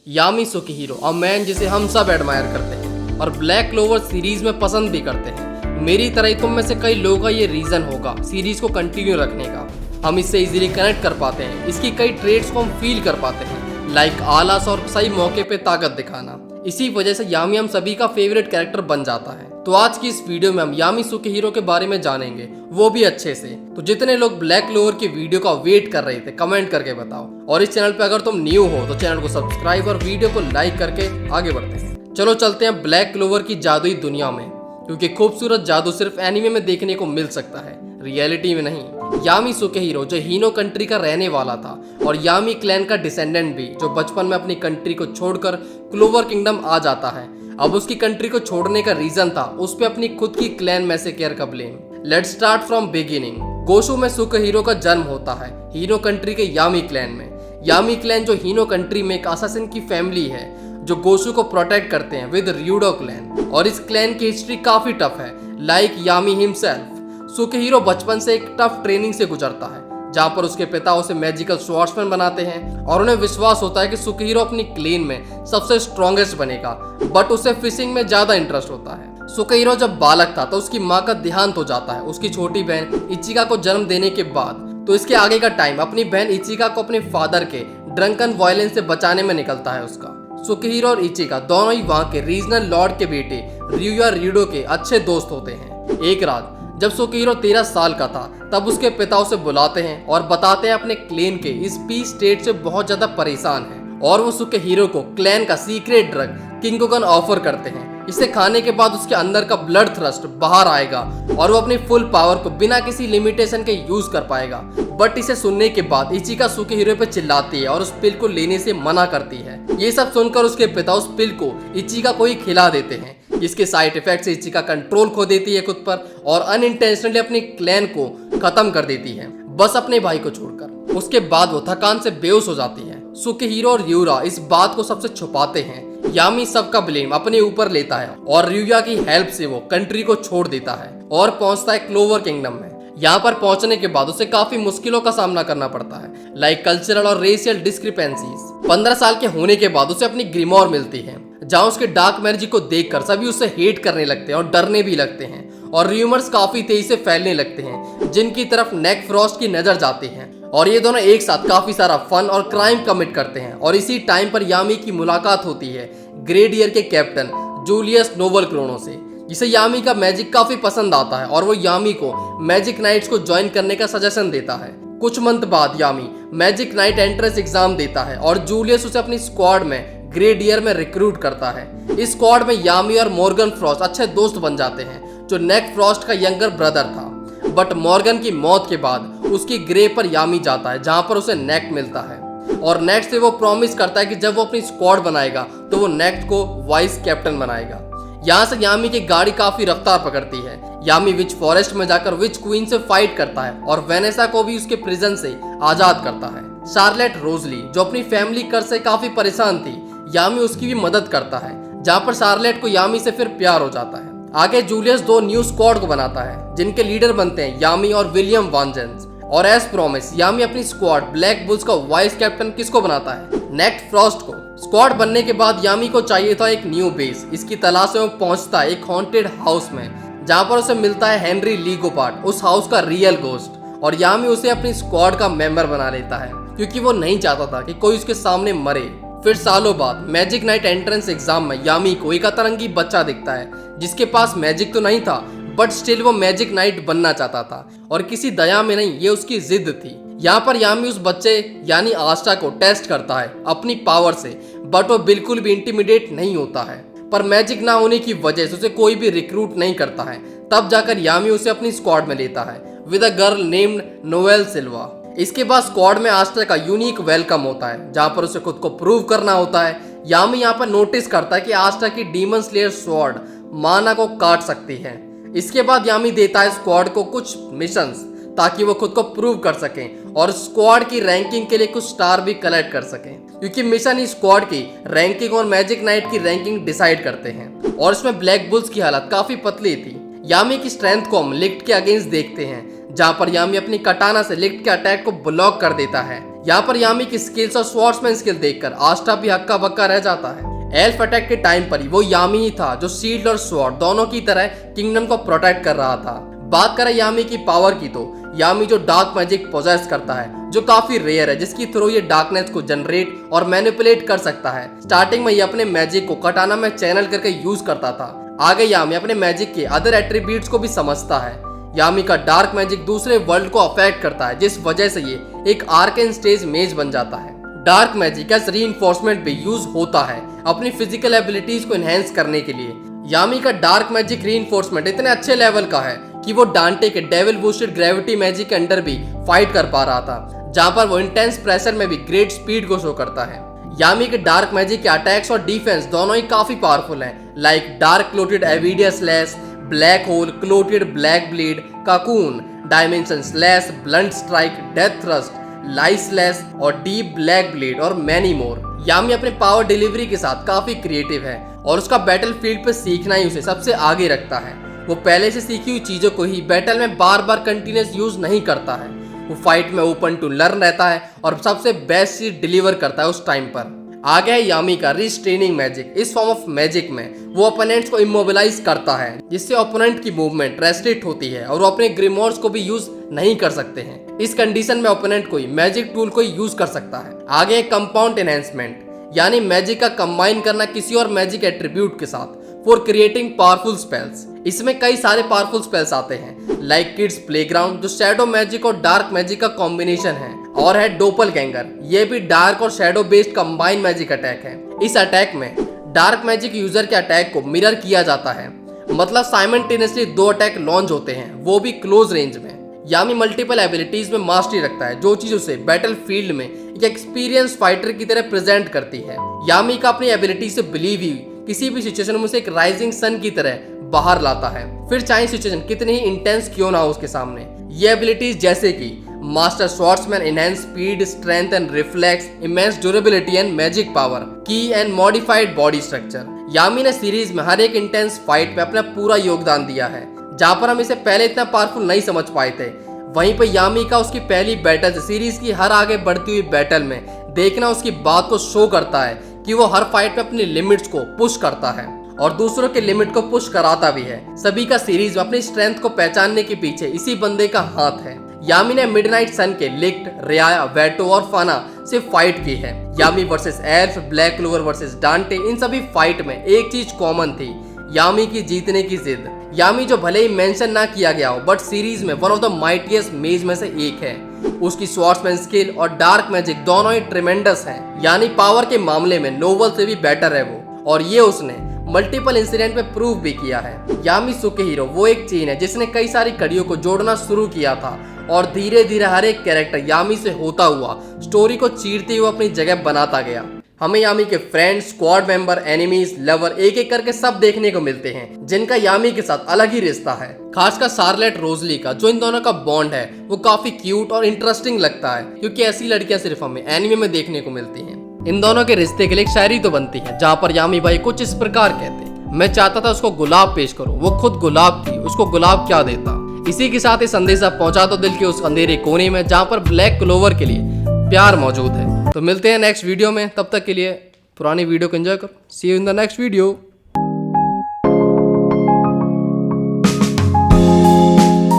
Yam सुकिहिरो, a man जिसे हम सब एडमायर करते हैं और ब्लैक क्लोवर सीरीज में पसंद भी करते हैं। मेरी तरह ही तुम में से कई लोगों का ये रीजन होगा सीरीज को कंटिन्यू रखने का। हम इससे इजीली कनेक्ट कर पाते हैं, इसकी कई ट्रेड्स को हम फील कर पाते हैं, लाइक आलस और सही मौके पे ताकत दिखाना। इसी वजह से यामी हम सभी का फेवरेट कैरेक्टर बन जाता है। तो आज की इस वीडियो में हम यामी सुकिहिरो के बारे में जानेंगे, वो भी अच्छे से। तो जितने लोग ब्लैक क्लोवर की वीडियो का वेट कर रहे थे कमेंट करके बताओ, और इस चैनल पे अगर तुम न्यू हो तो चैनल को सब्सक्राइब और वीडियो को लाइक करके आगे बढ़ते हैं। चलो चलते हैं ब्लैक क्लोवर की जादुई दुनिया में, क्योंकि खूबसूरत जादू सिर्फ एनिमे में देखने को मिल सकता है, रियलिटी में नहीं। यामी सुकिहिरो जो हीनो कंट्री का रहने वाला था और यामी क्लैन का डिसेंडेंट भी, जो बचपन में अपनी कंट्री को छोड़कर क्लोवर किंगडम आ जाता है। अब उसकी कंट्री को छोड़ने का रीजन था उस पे अपनी खुद की क्लैन मैसेकेयर का blame. Let's start from beginning. गोशु में सुकिहिरो का जन्म होता है हीनो कंट्री के यामी क्लैन में। यामी क्लैन जो हीनो कंट्री में एक असासिन की फैमिली है जो गोशु को प्रोटेक्ट करते हैं विद र्यूडो क्लैन, और इस क्लैन की हिस्ट्री काफी टफ है, लाइक यामी हिमसेल्फ। सुकिहिरो बचपन से एक टफ ट्रेनिंग से गुजरता है जहाँ पर उसके पिता उसे मैजिकल स्वॉर्ड्समैन बनाते हैं और उन्हें विश्वास होता है कि सुकिहिरो अपनी क्लेन में सबसे स्ट्रॉन्गेस्ट बनेगा, बट उसे फिशिंग में ज्यादा इंटरेस्ट होता है। सुकिहिरो जब बालक था तो उसकी माँ का देहांत हो जाता है उसकी छोटी बहन इचिका को जन्म देने के बाद। तो इसके आगे का टाइम अपनी बहन इचिका को अपने फादर के ड्रंकन वायलेंस से बचाने में निकलता है उसका। सुकिहिरो और इचिका दोनों ही वहाँ के रीजनल लॉर्ड के बेटे ryuya रीडो के अच्छे दोस्त होते हैं। एक रात जब सुकिहिरो 13 साल का था तब उसके पिता उसे बुलाते हैं और बताते हैं अपने क्लैन के इस पीस स्टेट से बहुत ज्यादा परेशान है, और वो सुकिहिरो को क्लैन का सीक्रेट ड्रग किंगोगन ऑफर करते हैं। इसे खाने के बाद उसके अंदर का ब्लड थ्रस्ट बाहर आएगा और वो अपनी फुल पावर को बिना किसी लिमिटेशन के यूज कर पाएगा। बट इसे सुनने के बाद इचिका सुकिहिरो पे चिल्लाती है और उस पिल को लेने से मना करती है। ये सब सुनकर उसके पिता उस पिल को इचिका को ही खिला देते हैं। इसके साइड इफेक्ट से इचिका कंट्रोल खो देती है खुद पर और अनइंटेंशनली अपनी क्लैन को खत्म कर देती है, बस अपने भाई को छोड़कर। उसके बाद वो थकान से बेहोश हो जाती है। सुकिहिरो और र्यूया इस बात को सबसे छुपाते हैं। यामी सबका ब्लेम अपने ऊपर लेता है और र्यूया की हेल्प से वो कंट्री को छोड़ देता है और पहुंचता है क्लोवर किंगडम में। यहाँ पर पहुंचने के बाद उसे काफी मुश्किलों का सामना करना पड़ता है, लाइक कल्चरल और रेशियल डिस्क्रिपेंसीज। 15 साल के होने के बाद उसे अपनी ग्रिमोर मिलती है जहाँ उसके डार्क मैजिक को देखकर सभी उसे हेट करने लगते हैं और डरने भी लगते हैं, और र्यूमर्स काफी तेजी से फैलने लगते हैं जिनकी तरफ नेक फ्रॉस्ट की नजर जाती है, और ये दोनों एक साथ काफी सारा फन और क्राइम कमिट करते हैं। और इसी टाइम पर यामी की मुलाकात होती है ग्रेडियर के कैप्टन जूलियस नोवल क्रोनो से, जिसे यामी का मैजिक काफी पसंद आता है और वो यामी को मैजिक नाइट्स को ज्वाइन करने का सजेशन देता है। कुछ मंथ बाद यामी मैजिक नाइट एंट्रेंस एग्जाम देता है और जूलियस उसे अपनी स्क्वाड में ग्रेडियर में रिक्रूट करता है। इस स्क्वाड में यामी और मॉर्गन फ्रॉस्ट अच्छे दोस्त बन जाते हैं जो नेक फ्रॉस्ट का यंगर ब्रदर था। बट मॉर्गन की मौत के बाद उसकी ग्रे पर यामी जाता है जहां पर उसे नेक मिलता है, और नेक्स्ट से वो प्रॉमिस करता है कि जब वो अपनी स्क्वाड बनाएगा तो वो नेक्स्ट को वाइस कैप्टन बनाएगा। यहाँ से यामी की गाड़ी काफी रफ्तार पकड़ती है। यामी विच फॉरेस्ट में जाकर विच क्वीन से फाइट करता है और वेनेसा को भी उसके प्रिजन से आजाद करता है। शार्लेट रोजली जो अपनी फैमिली कर्ज से काफी परेशान थी, यामी उसकी भी मदद करता है, जहाँ पर शार्लेट को यामी से फिर प्यार हो जाता है। आगे जूलियस 2 न्यू स्क्वाड को बनाता है जिनके लीडर बनते हैं यामी और विलियम वांजेंस, और एज प्रॉमिस यामी अपनी स्क्वाड ब्लैक बुल्स का वाइस कैप्टन किसको बनाता है? नेक्स्ट फ्रॉस्ट को। स्क्वाड बनने के बाद यामी को चाहिए था एक न्यू बेस। इसकी तलाश में वो पहुंचता है एक हॉन्टेड हाउस में जहाँ पर उसे मिलता है हेनरी लीगोपार्ड, उस हाउस का रियल गोस्ट, और यामी उसे अपनी स्क्वाड का मेंबर बना लेता है क्योंकि वो नहीं चाहता था कि कोई उसके सामने मरे। फिर सालों बाद मैजिक नाइट एंट्रेंस एग्जाम में यामी को एक अतरंगी बच्चा दिखता है जिसके पास मैजिक तो नहीं था, बट स्टिल वो मैजिक नाइट बनना चाहता था, और किसी दया में नहीं, ये उसकी जिद थी। यहाँ पर यामी उस बच्चे यानी आस्टा को टेस्ट करता है अपनी पावर से, बट वो बिल्कुल भी इंटिमिडेट नहीं होता है। पर मैजिक ना होने की वजह से उसे कोई भी रिक्रूट नहीं करता है। तब जाकर यामी उसे अपनी स्क्वाड में लेता है with a girl named Noelle Silva. इसके बाद स्क्वाड में आस्टा का यूनिक वेलकम होता है जहाँ पर उसे खुद को प्रूव करना होता है। यामी यहाँ पर नोटिस करता है कि आस्टा की डीमन स्लेयर स्वॉर्ड माना को काट सकती है। इसके बाद यामी देता है स्क्वाड को कुछ मिशंस ताकि वो खुद को प्रूव कर सकें और स्क्वाड की रैंकिंग के लिए कुछ स्टार भी कलेक्ट कर सकें, क्योंकि मिशन ही स्क्वाड की रैंकिंग और मैजिक नाइट की रैंकिंग डिसाइड करते हैं। और इसमें ब्लैक बुल्स की हालत काफी पतली थी। यामी की स्ट्रेंथ को हम लिक्ट के अगेंस्ट देखते हैं जहाँ पर यामी अपनी कटाना से लिक्ट के अटैक को ब्लॉक कर देता है। यहाँ पर यामी की स्किल्स और स्वॉर्ड्समैन स्किल देखकर आस्टा भी हक्का बक्का रह जाता है। एल्फ अटैक के टाइम पर ही वो यामी ही था जो शील्ड और स्वॉर्ड दोनों की तरह किंगडम को प्रोटेक्ट कर रहा था। बात करें यामी की पावर की तो यामी जो डार्क मैजिक पोजेस करता है जो काफी रेयर है, जिसकी थ्रू ये डार्कनेस को जनरेट और मैनिपुलेट कर सकता है। स्टार्टिंग में ये अपने मैजिक को कटाना में चैनल करके यूज करता था। आगे यामी अपने मैजिक के अदर एट्रीब्यूट्स को भी समझता है। यामी का डार्क मैजिक दूसरे वर्ल्ड को अफेक्ट करता है, जिस वजह से ये एक आर्केन स्टेज मेज बन जाता है। डार्क मैजिक एज रीइंफोर्समेंट भी यूज होता है अपनी फिजिकल एबिलिटीज को एनहेंस करने के लिए। यामी का डार्क मैजिक रीइंफोर्समेंट इतने अच्छे लेवल का है कि वो डांटे के डेविल बूस्टेड ग्रेविटी मैजिक के अंडर भी फाइट कर पा रहा था, जहां पर वो इंटेंस प्रेशर में भी ग्रेट स्पीड को शो करता है। यामी के डार्क मैजिक के अटैक्स और डिफेंस दोनों ही काफी पावरफुल हैं, like dark cloaked Avidya slash, black hole, cloaked black blade, cocoon, dimension slash, blunt strike, death thrust, light slash और डीप ब्लैक ब्लेड और मैनी मोर। यामी अपने पावर डिलीवरी के साथ काफी क्रिएटिव है और उसका बैटल फील्ड पे सीखना ही उसे सबसे आगे रखता है। वो पहले से सीखी हुई चीजों को ही बैटल में बार बार कंटिन्यूस यूज नहीं करता है। वो फाइट में ओपन टू लर्न रहता है और सबसे बेस्ट चीज डिलीवर करता है उस टाइम पर। आगे है यामी का रिस्ट्रेनिंग मैजिक। इस फॉर्म ऑफ मैजिक में वो ओपोनेंट्स को इमोबिलाइज करता है, जिससे ओपोनेंट की मूवमेंट रेस्ट्रिक्ट होती है और वो अपने ग्रिमोर्स को भी यूज नहीं कर सकते हैं। इस कंडीशन में ओपोनेंट कोई मैजिक टूल को यूज कर सकता है। आगे है कंपाउंड एनहेंसमेंट, यानी मैजिक का कंबाइन करना किसी और मैजिक एट्रीब्यूट के साथ फॉर क्रिएटिंग पावरफुल स्पेल्स। इसमें कई सारे पावरफुल स्पेल्स आते हैं, लाइक किड्स प्लेग्राउंड जो शैडो मैजिक और डार्क मैजिक का कॉम्बिनेशन है, और है डोपलगैंगर, ये भी डार्क और shadow based combine magic attack है। इस अटैक में डार्क मैजिक यूजर के अटैक को मिरर किया जाता है, मतलब साइमल्टेनियसली 2 अटैक लॉन्च होते हैं, वो भी क्लोज रेंज में। यामी मल्टीपल एबिलिटीज में मास्टरी रखता है, जो चीज उसे बैटल फील्ड में एक एक्सपीरियंस फाइटर की तरह प्रेजेंट करती है। यामी का अपनी एबिलिटी से बिलीव ही किसी भी सिचुएशन में उसे एक राइजिंग सन की तरह बाहर लाता है, फिर चाहे सिचुएशन कितनी ही इंटेंस क्यों ना हो उसके सामने। ये एबिलिटीज जैसे कि master swordsman, enhance speed, strength and reflex, immense durability and magic power, की एंड मॉडिफाइड बॉडी स्ट्रक्चर। यामी ने सीरीज में हर एक इंटेंस फाइट पे अपना पूरा योगदान दिया है, जहाँ पर हम इसे पहले इतना पावरफुल नहीं समझ पाए थे। वहीं पर यामी का उसकी पहली बैटल सीरीज की हर आगे बढ़ती हुई बैटल में देखना उसकी बात को शो करता है कि वो हर फाइट में अपनी लिमिट्स को पुश करता है और दूसरों के लिमिट को पुश कराता भी है। सभी का सीरीज में अपनी स्ट्रेंथ को पहचानने के पीछे इसी बंदे का हाथ है। यामी ने मिडनाइट सन के लिक्ट, रियाया, वेटो और फाना से फाइट की है। Yami versus elf, black clover versus Dante, इन सभी फाइट में एक चीज कॉमन थी, यामी की जीतने की जिद। यामी जो भले ही मेंशन ना किया गया हो, बट सीरीज में वन ऑफ द माइटिएस्ट मेज में से एक है। उसकी स्वॉर्ड्समैन स्किल और डार्क मैजिक दोनों ही ट्रेमेंडस हैं, यानी पावर के मामले में नोबल से भी बेटर है वो, और ये उसने मल्टीपल इंसिडेंट में प्रूव भी किया है। यामी सुकेहीरो वो एक चेन है जिसने कई सारी कड़ियों को जोड़ना शुरू किया था और धीरे धीरे हर एक कैरेक्टर यामी से होता हुआ स्टोरी को चीरते हुए अपनी जगह बनाता गया। हमें यामी के friends, squad member, enemies, lover एक एक करके सब देखने को मिलते हैं, जिनका यामी के साथ अलग ही रिश्ता है। खासकर शार्लेट रोजली का जो इन दोनों का बॉन्ड है वो काफी क्यूट और इंटरेस्टिंग लगता है, क्योंकि ऐसी लड़कियां सिर्फ हमें एनिमे में देखने को मिलती हैं। इन दोनों के रिश्ते के लिए एक शायरी तो बनती है, जहाँ पर यामी भाई कुछ इस प्रकार कहते हैं, मैं चाहता था उसको गुलाब पेश करूं, वो खुद गुलाब थी, उसको गुलाब क्या देता। इसी के साथ ये संदेशा पहुंचा दो दिल के उस अंधेरे कोने में जहाँ पर ब्लैक क्लोवर के लिए प्यार मौजूद है। तो मिलते हैं नेक्स्ट वीडियो में, तब तक के लिए पुरानी वीडियो को एंजॉय करो। See you in the next video.